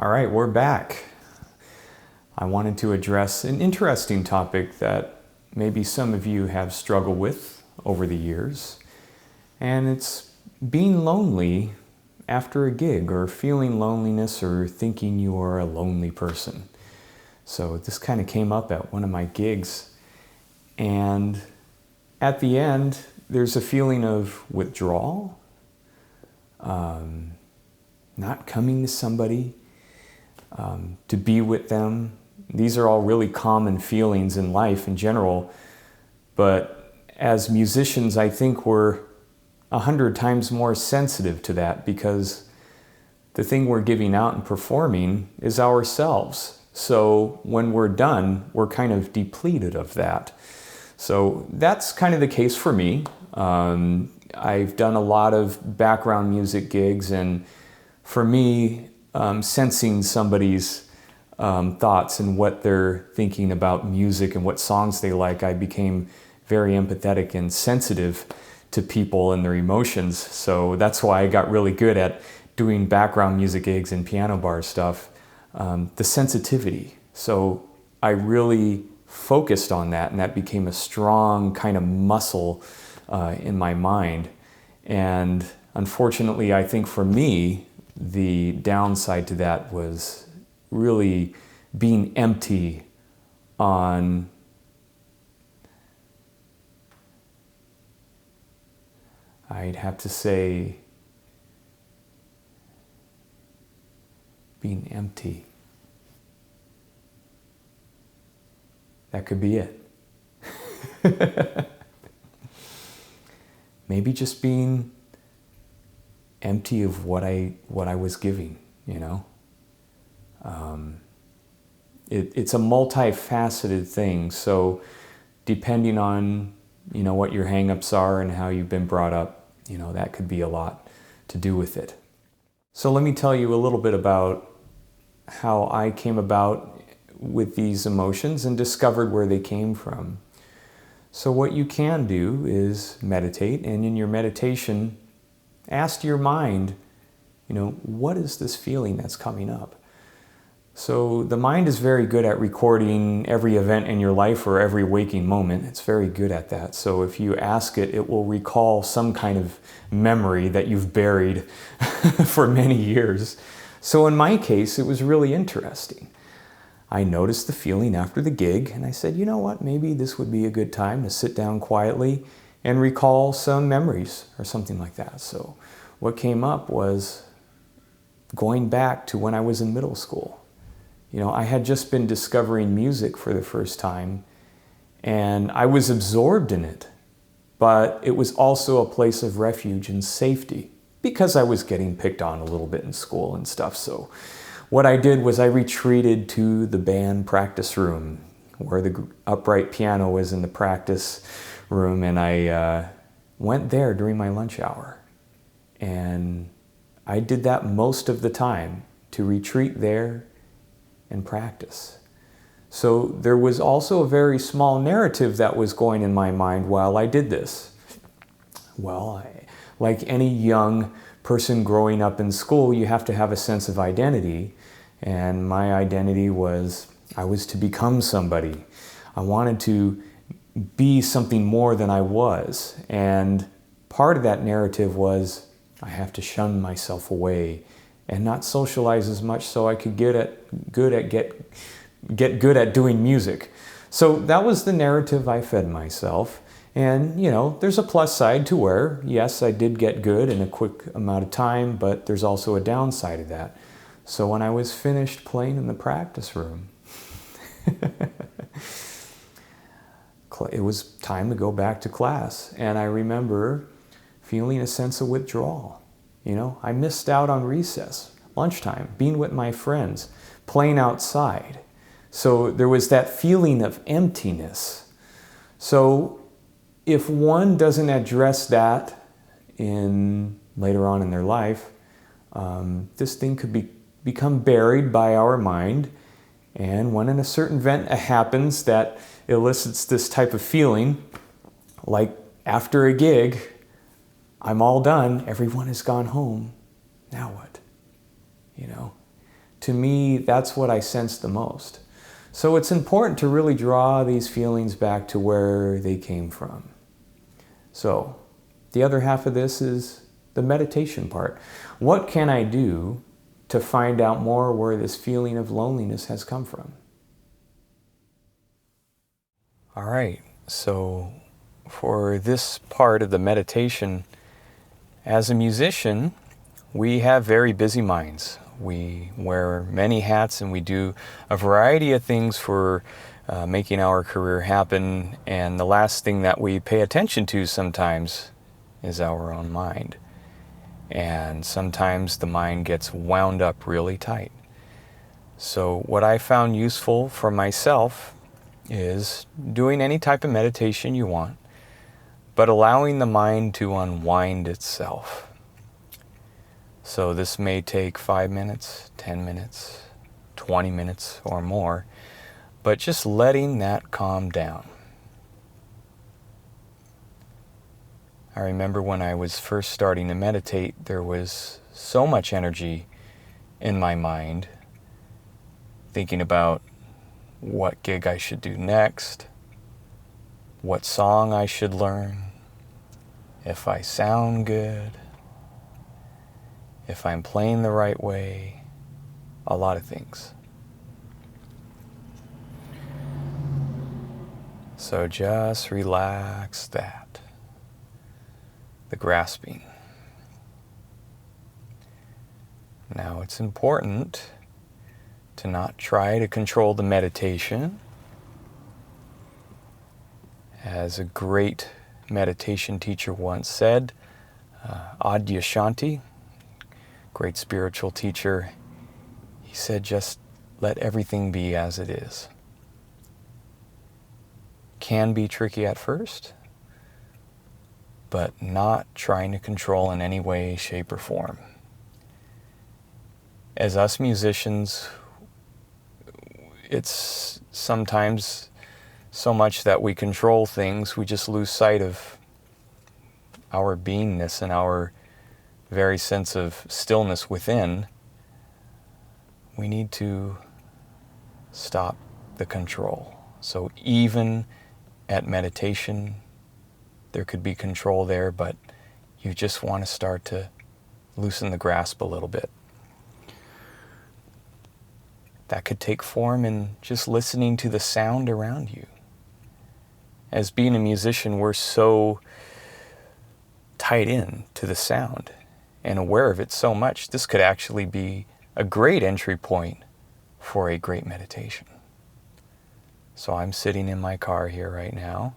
All right, we're back. I wanted to address an interesting topic that maybe some of you have struggled with over the years, and it's being lonely after a gig, or feeling loneliness, or thinking you are a lonely person. So this kind of came up at one of my gigs, and at the end, there's a feeling of withdrawal, not coming to somebody, to be with them. These are all really common feelings in life in general, but as musicians, I think we're 100 times more sensitive to that, because the thing we're giving out and performing is ourselves. So when we're done, we're kind of depleted of that. So that's kind of the case for me. I've done a lot of background music gigs, and for me, sensing somebody's thoughts and what they're thinking about music and what songs they like, I became very empathetic and sensitive to people and their emotions. So that's why I got really good at doing background music gigs and piano bar stuff, the sensitivity. So I really focused on that, and that became a strong kind of muscle in my mind. And unfortunately, I think for me, the downside to that was really being empty on I'd have to say being empty. That could be it. Maybe just being empty of what I was giving, you know? It's a multifaceted thing, so depending on, what your hang-ups are and how you've been brought up, that could be a lot to do with it. So let me tell you a little bit about how I came about with these emotions and discovered where they came from. So what you can do is meditate, and in your meditation, ask your mind, what is this feeling that's coming up? So the mind is very good at recording every event in your life or every waking moment. It's very good at that. So if you ask it, it will recall some kind of memory that you've buried for many years. So in my case, it was really interesting. I noticed the feeling after the gig, and I said, you know what, maybe this would be a good time to sit down quietly and recall some memories or something like that. So what came up was going back to when I was in middle school. I had just been discovering music for the first time, and I was absorbed in it, but it was also a place of refuge and safety because I was getting picked on a little bit in school and stuff. So what I did was I retreated to the band practice room where the upright piano was in the practice room, and I went there during my lunch hour. And I did that most of the time, to retreat there and practice. So there was also a very small narrative that was going in my mind while I did this. Well, like any young person growing up in school, you have to have a sense of identity. And my identity was, I was to become somebody. I wanted to be something more than I was. And part of that narrative was, I have to shun myself away and not socialize as much so I could get good at doing music. So that was the narrative I fed myself. And, there's a plus side to where, yes, I did get good in a quick amount of time, but there's also a downside of that. So when I was finished playing in the practice room, it was time to go back to class. And I remember feeling a sense of withdrawal. I missed out on recess, lunchtime, being with my friends, playing outside. So there was that feeling of emptiness. So if one doesn't address that later on in their life, this thing could become buried by our mind. And when a certain event happens that elicits this type of feeling, like after a gig, I'm all done, everyone has gone home, now what? to me, that's what I sense the most. So it's important to really draw these feelings back to where they came from. So the other half of this is the meditation part. What can I do to find out more where this feeling of loneliness has come from? All right, so for this part of the meditation, as a musician, we have very busy minds. We wear many hats and we do a variety of things for making our career happen, and the last thing that we pay attention to sometimes is our own mind. And sometimes the mind gets wound up really tight. So what I found useful for myself is doing any type of meditation you want, but allowing the mind to unwind itself. So this may take 5 minutes, 10 minutes, 20 minutes or more, but just letting that calm down. I remember when I was first starting to meditate, there was so much energy in my mind, thinking about what gig I should do next, what song I should learn, if I sound good, if I'm playing the right way, a lot of things. So just relax that, the grasping. Now it's important to not try to control the meditation. As a great meditation teacher once said, Adyashanti, great spiritual teacher, he said, just let everything be as it is. Can be tricky at first, but not trying to control in any way, shape, or form. As us musicians, it's sometimes so much that we control things, we just lose sight of our beingness and our very sense of stillness within. We need to stop the control. So even at meditation, there could be control there, but you just want to start to loosen the grasp a little bit. That could take form in just listening to the sound around you. As being a musician, we're so tied in to the sound and aware of it so much. This could actually be a great entry point for a great meditation. So I'm sitting in my car here right now.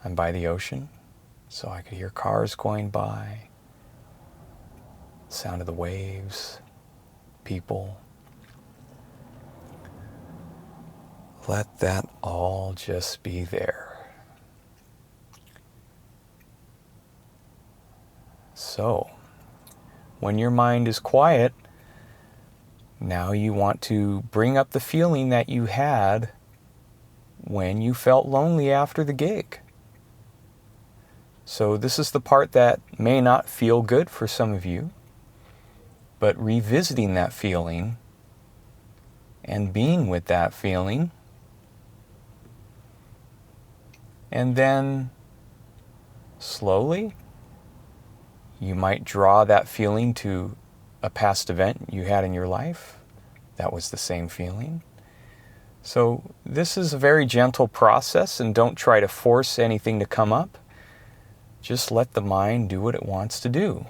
I'm by the ocean, so I could hear cars going by, sound of the waves, people. Let that all just be there. So, when your mind is quiet, now you want to bring up the feeling that you had when you felt lonely after the gig. So this is the part that may not feel good for some of you, but revisiting that feeling and being with that feeling, and then slowly you might draw that feeling to a past event you had in your life that was the same feeling. So this is a very gentle process, and don't try to force anything to come up. Just let the mind do what it wants to do.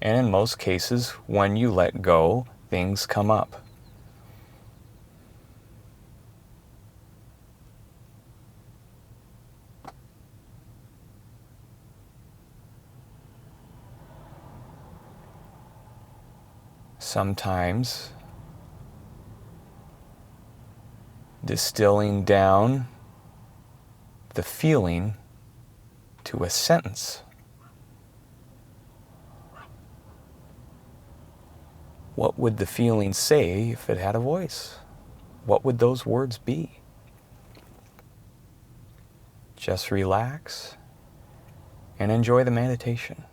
And in most cases, when you let go, things come up. Sometimes distilling down the feeling to a sentence. What would the feeling say if it had a voice? What would those words be? Just relax and enjoy the meditation.